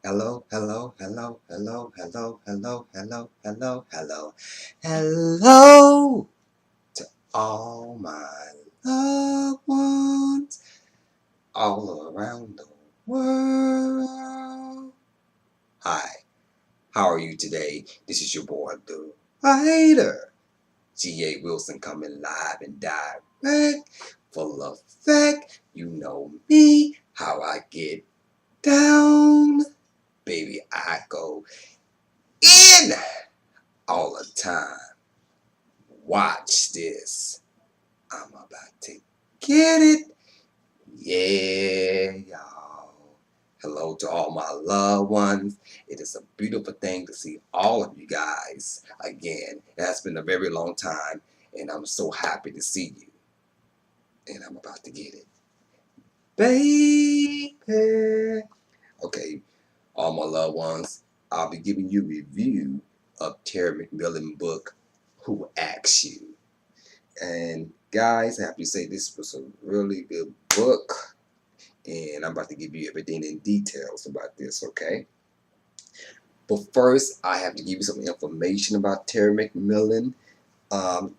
Hello, hello, hello, hello, hello, hello, hello, hello, hello, hello to all my loved ones all around the world. Hi, how are you today? This is your boy, the writer, G.A. Wilson, coming live and direct, full effect. You know me, how I get down. Baby, I go in all the time. Watch this. I'm about to get it. Yeah, y'all. Hello to all my loved ones. It is a beautiful thing to see all of you guys again. It has been a very long time, and I'm so happy to see you. And I'm about to get it. Baby. Okay, all my loved ones, I'll be giving you a review of Terry McMillan book, Who Asked You? And guys, I have to say this was a really good book, and I'm about to give you everything in details about this, okay? But first, I have to give you some information about Terry McMillan.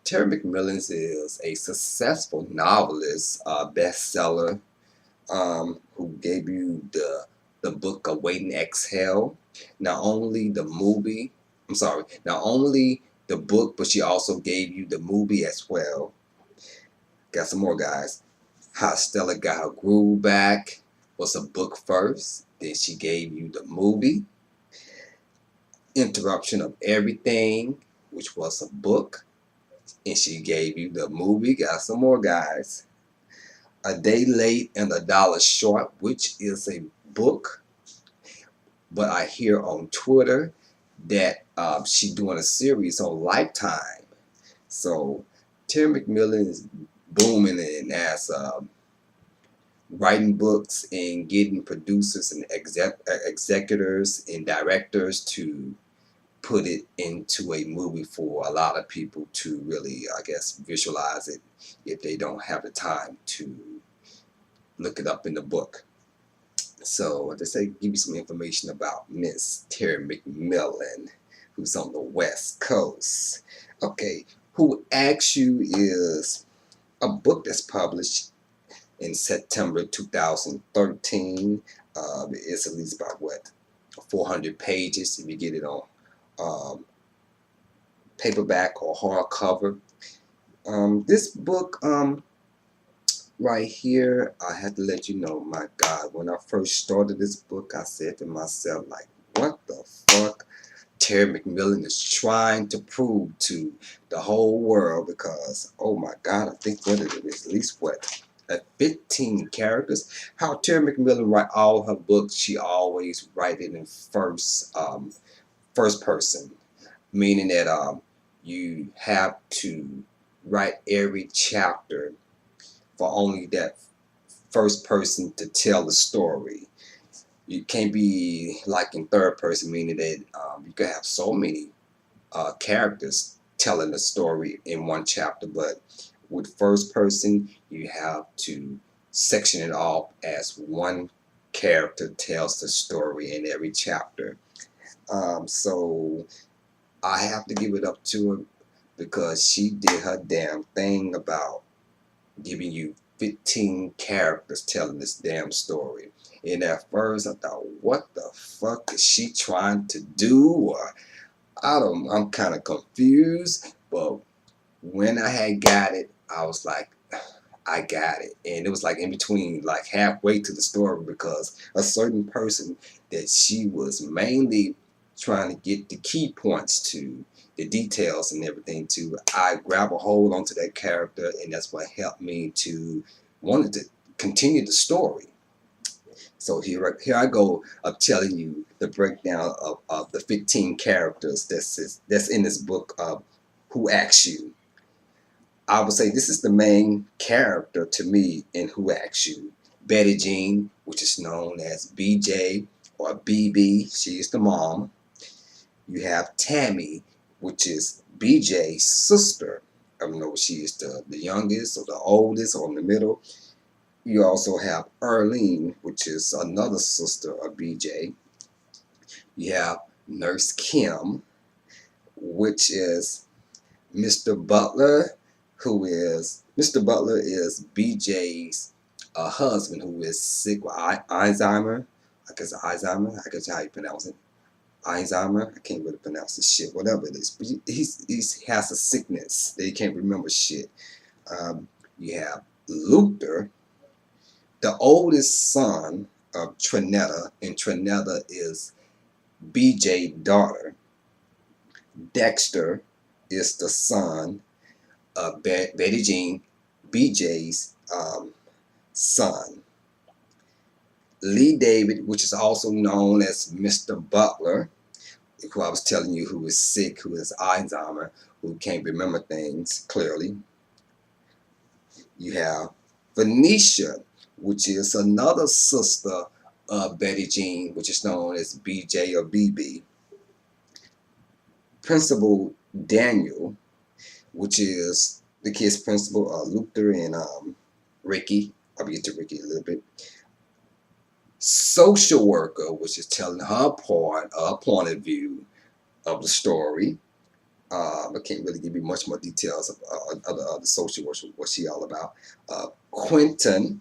Terry McMillan is a successful novelist, bestseller, who gave you the book Awaiting Exhale. Not only the movie, not only the book, but she also gave you the movie as well. Got some more, guys. How Stella Got Her Groove Back was a book first. Then she gave you the movie. Interruption of Everything, which was a book. And she gave you the movie. Got some more, guys. A Day Late and a Dollar Short, which is a book. But I hear on Twitter that she's doing a series on Lifetime. So Terry McMillan is booming in as writing books and getting producers and executors and directors to put it into a movie for a lot of people to really, I guess, visualize it if they don't have the time to look it up in the book. So, as I say, give you some information about Miss Terry McMillan, who's on the West Coast. Okay, Who Asked You is a book that's published in September 2013. It's at least about 400 pages if you get it on um, paperback or hardcover. This book right here, I had to let you know, my God, when I first started this book, I said to myself, like, what the fuck Terry McMillan is trying to prove to the whole world? Because, oh my God, I think what it is, at least 15 characters. How Terry McMillan write all her books, she always write it in first person, meaning that you have to write every chapter for only that first person to tell the story. You can't be like in third person, meaning that you can have so many characters telling the story in one chapter, but with first person, you have to section it off as one character tells the story in every chapter. So I have to give it up to her because she did her damn thing about giving you 15 characters telling this damn story. And at first I thought, what the fuck is she trying to do? Or I'm kind of confused. But when I had got it, I was like, I got it. And it was like in between, like halfway to the story, because a certain person that she was mainly trying to get the key points to, the details and everything to, I grab a hold onto that character, and that's what helped me to wanted to continue the story. So here I go of telling you the breakdown of the 15 characters that's in this book of Who Asked You. I would say this is the main character to me in Who Asked You. Betty Jean, which is known as BJ or BB, she is the mom. You have Tammy, which is BJ's sister. I don't know if she is the youngest or the oldest or in the middle. You also have Earlene, which is another sister of BJ. You have Nurse Kim, which is Mr. Butler, Mr. Butler is BJ's husband, who is sick with Alzheimer. I guess Alzheimer. I guess how you pronounce it. Alzheimer. I can't really pronounce this shit. Whatever it is, but he has a sickness that he can't remember shit. You have Luther, the oldest son of Trinetta, and Trinetta is BJ's daughter. Dexter is the son of Betty Jean, BJ's son. Lee David, which is also known as Mr. Butler, who I was telling you, who is sick, who is Alzheimer, who can't remember things clearly. You have Venetia, which is another sister of Betty Jean, which is known as BJ or BB. Principal Daniel, which is the kid's principal, Luther and Ricky. I'll get to Ricky a little bit. Social worker, which is telling her point of view of the story. I can't really give you much more details of the social worker, what she all about. Quentin,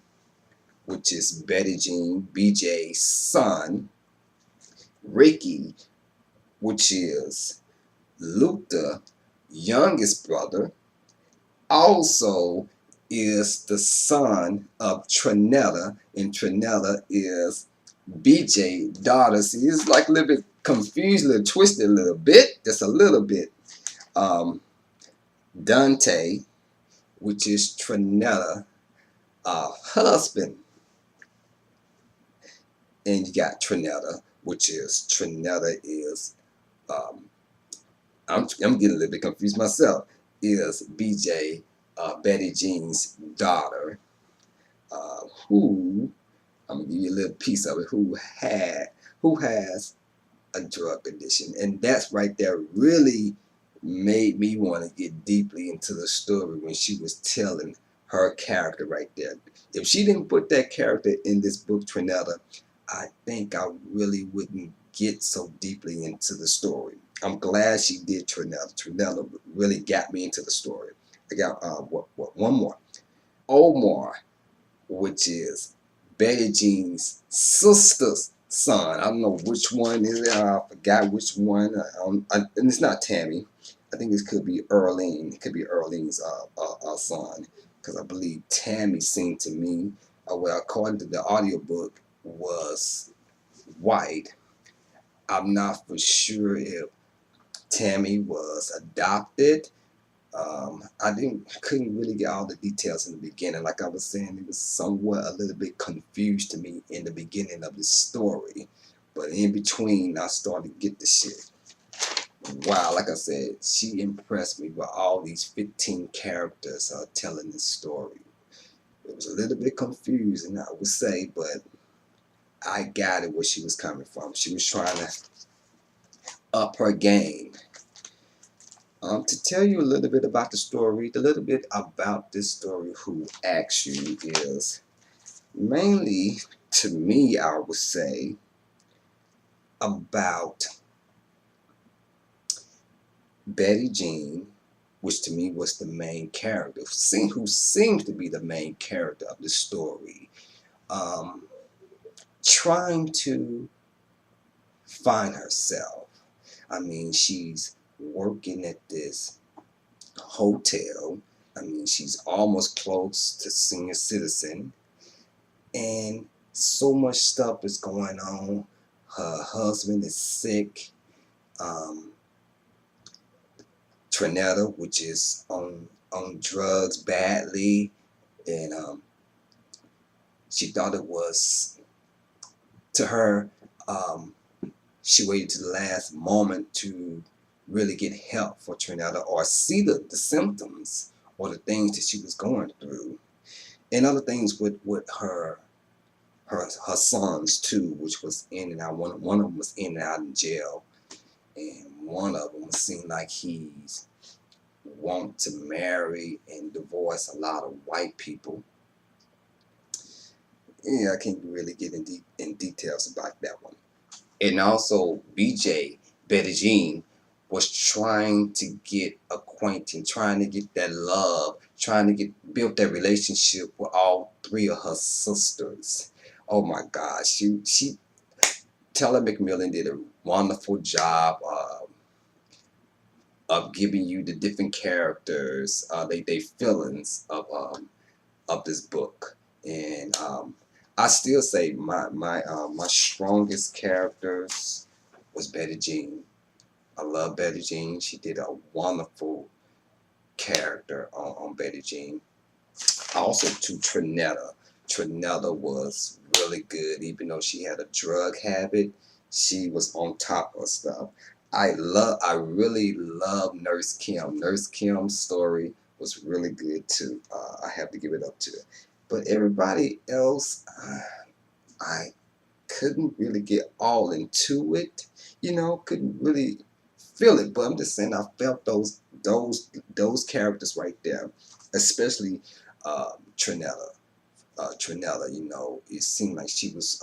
which is Betty Jean, BJ's son. Ricky, which is Luther, youngest brother, also is the son of Trinetta, and Trinetta is BJ daughter. See, it's like a little bit confused, a little twisted, a little bit, just a little bit. Dante, which is Trinetta, husband, and you got Trinetta, which is I'm getting a little bit confused myself. Is BJ Betty Jean's daughter, who I'm gonna give you a little piece of it, who has a drug addiction, and that's right there really made me want to get deeply into the story when she was telling her character right there. If she didn't put that character in this book, Trinetta, I think I really wouldn't get so deeply into the story. I'm glad she did Trinetta. Trinetta really got me into the story. I got one more. Omar, which is Betty Jean's sister's son. I don't know which one is it. I forgot which one. And it's not Tammy. I think this could be Earlene. It could be Earlene's son, because I believe Tammy seemed to me, well, according to the audiobook, was white. I'm not for sure if Tammy was adopted. Couldn't really get all the details in the beginning. Like I was saying, it was somewhat a little bit confused to me in the beginning of the story, but in between, I started to get the shit. Wow, like I said, she impressed me with all these 15 characters telling this story. It was a little bit confusing, I would say, but I got it where she was coming from. She was trying to up her game. To tell you a little bit about the story, a little bit about this story, who asks you, is mainly, to me, I would say, about Betty Jean, which to me was the main character, who seems to be the main character of the story, trying to find herself. I mean, she's working at this hotel. I mean, she's almost close to senior citizen, and so much stuff is going on. Her husband is sick. Trinetta, which is on drugs badly, and she thought it was, to her, she waited to the last moment to really get help for Trinetta, or see the symptoms or the things that she was going through, and other things with her sons too, which was in and out. One of them was in and out in jail, and one of them seemed like he's want to marry and divorce a lot of white people. Yeah, I can't really get in details about that one. And also BJ, Betty Jean, was trying to get acquainted, trying to get that love, trying to get build that relationship with all three of her sisters. Oh my gosh, she Taylor McMillan did a wonderful job of giving you the different characters, they feelings of this book. And I still say my strongest characters was Betty Jean. I love Betty Jean. She did a wonderful character on Betty Jean. Also to Trinetta. Trinetta was really good, even though she had a drug habit. She was on top of stuff. I really love Nurse Kim. Nurse Kim's story was really good too. I have to give it up to her. But everybody else, I couldn't really get all into it. Couldn't really feel it. But I'm just saying, I felt those characters right there, especially Trinetta. Trinella, it seemed like she was,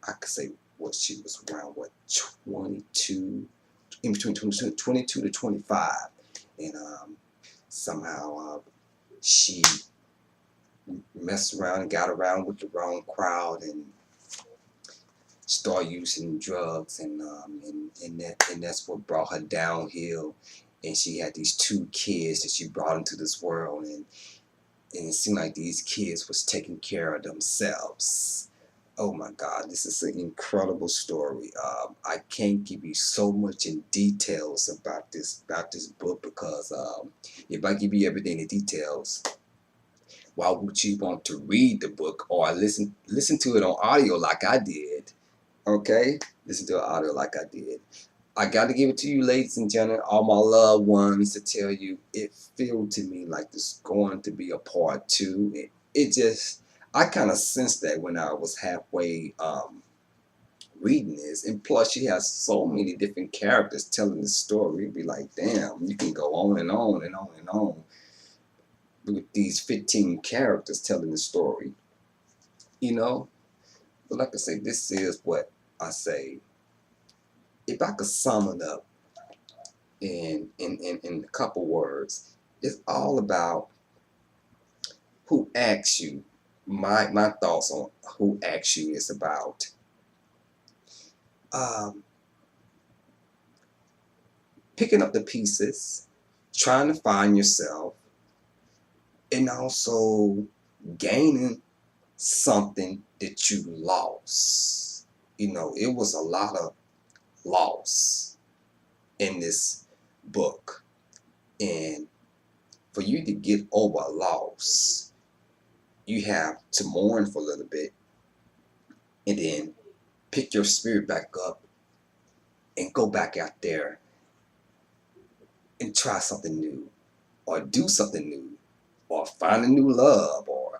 I could say what she was around, 22, in between 22 to 25. And somehow she messed around and got around with the wrong crowd and started using drugs. And that's what brought her downhill. And she had these two kids that she brought into this world. And it seemed like these kids was taking care of themselves. Oh my God, this is an incredible story. I can't give you so much in details about this book because if I give you everything in details, why would you want to read the book or listen to it on audio like I did? Okay, listen to an audio like I did. I got to give it to you, ladies and gentlemen, all my loved ones, to tell you it felt to me like this going to be a part two. It just, I kind of sensed that when I was halfway reading this. And plus, she has so many different characters telling the story. It'd be like, damn, you can go on and on and on and on with these 15 characters telling the story, But like I say, this is what I say. If I could sum it up in a couple words, it's all about who asks you. My thoughts on who asks you is about um, picking up the pieces, trying to find yourself, and also gaining something that you lost. It was a lot of loss in this book. And for you to get over a loss, you have to mourn for a little bit and then pick your spirit back up and go back out there and try something new or do something new or find a new love or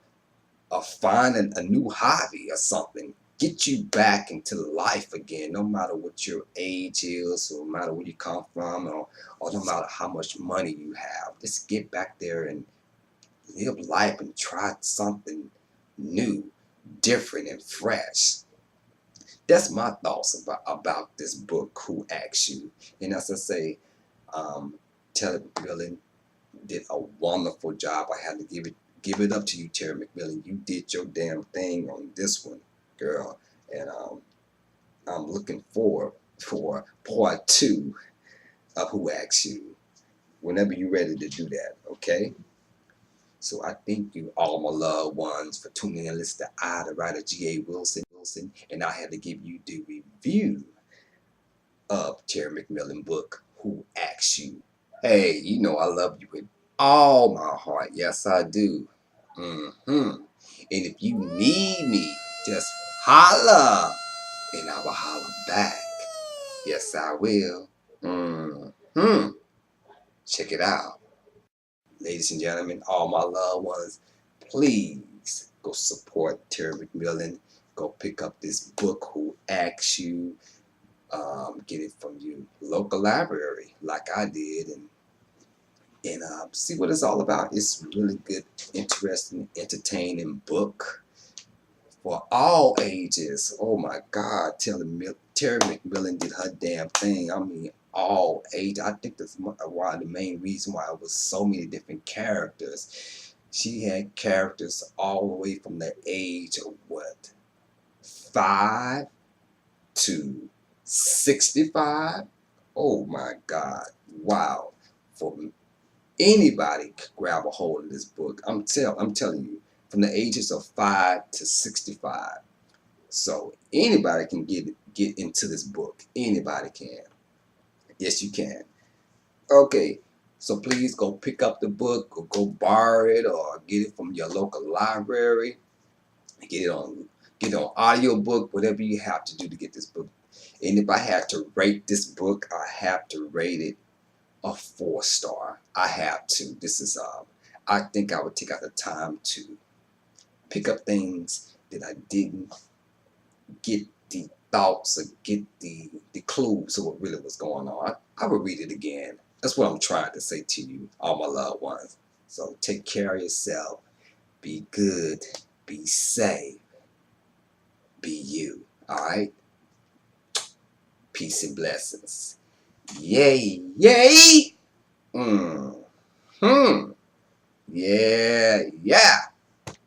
find a new hobby or something. Get you back into life again, no matter what your age is, or no matter where you come from, or no matter how much money you have. Just get back there and live life and try something new, different, and fresh. That's my thoughts about this book, Who Asks You. And as I say, Terry McMillan did a wonderful job. I had to give it up to you, Terry McMillan. You did your damn thing on this one, girl. And I'm looking forward for part two of Who Asks You. Whenever you're ready to do that, okay? So I thank you, all my loved ones, for tuning in and listening to I, the writer, G.A. Wilson, and I had to give you the review of Terry McMillan book, Who Asks You. Hey, I love you with all my heart. Yes, I do. And if you need me, just holla, and I will holla back. Yes, I will. Check it out. Ladies and gentlemen, all my loved ones, please go support Terry McMillan. Go pick up this book, Who Asks You. Get it from your local library, like I did, and see what it's all about. It's a really good, interesting, entertaining book for all ages. Oh my God, Terry Terry McMillan did her damn thing. I mean, all age. I think that's why the main reason why it was so many different characters. She had characters all the way from the age of what, 5 to 65. Oh my God! Wow! For anybody could grab a hold of this book. I'm telling you, from the ages of 5 to 65. So anybody can get into this book. Anybody can. Yes, you can. Okay. So please go pick up the book or go borrow it or get it from your local library. Get it on audiobook, whatever you have to do to get this book. And if I had to rate this book, I have to rate it a 4-star. I have to. This is I think I would take out the time to pick up things that I didn't get the thoughts or get the clues of what really was going on. I would read it again. That's what I'm trying to say to you, all my loved ones. So take care of yourself. Be good. Be safe. Be you. Alright? Peace and blessings. Yay! Yay! Hmm. Yeah. Yeah.